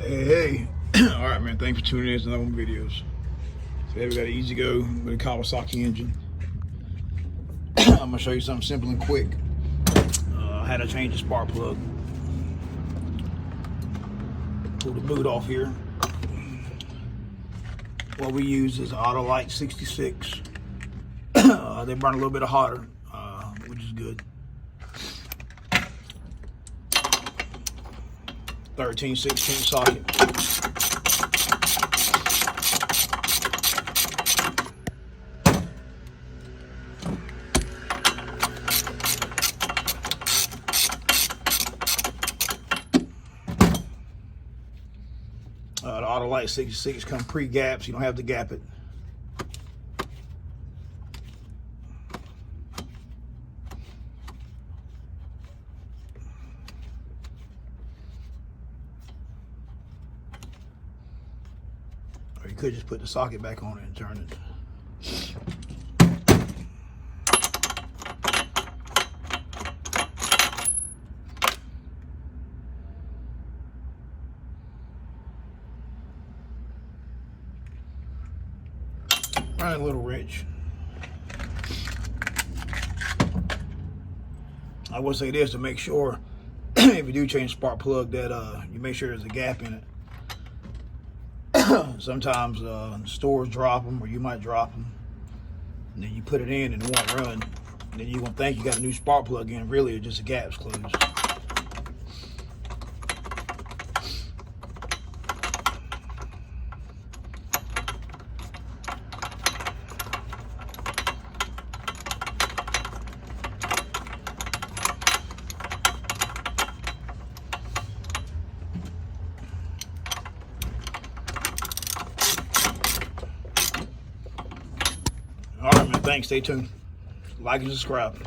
Hey. All right, man. Thanks for tuning in to another one videos. Today we got an Ezgo with a Kawasaki engine. I'm gonna show you something simple and quick. I had to change the spark plug. Pull the boot off here. What we use is Autolite 66. They burn a little bit hotter, which is good. 13/16 socket. The Autolite 66 come pre-gapped, so you don't have to gap it. Or you could just put the socket back on it and turn it. Run a little wrench. I would say this to make sure if you do change the spark plug that you make sure there's a gap in it. Sometimes stores drop them, or you might drop them, and then you put it in and it won't run. And then you're gonna think you got a new spark plug in. Really, it's just a gap's closed. All right, man. Thanks. Stay tuned. Like and subscribe.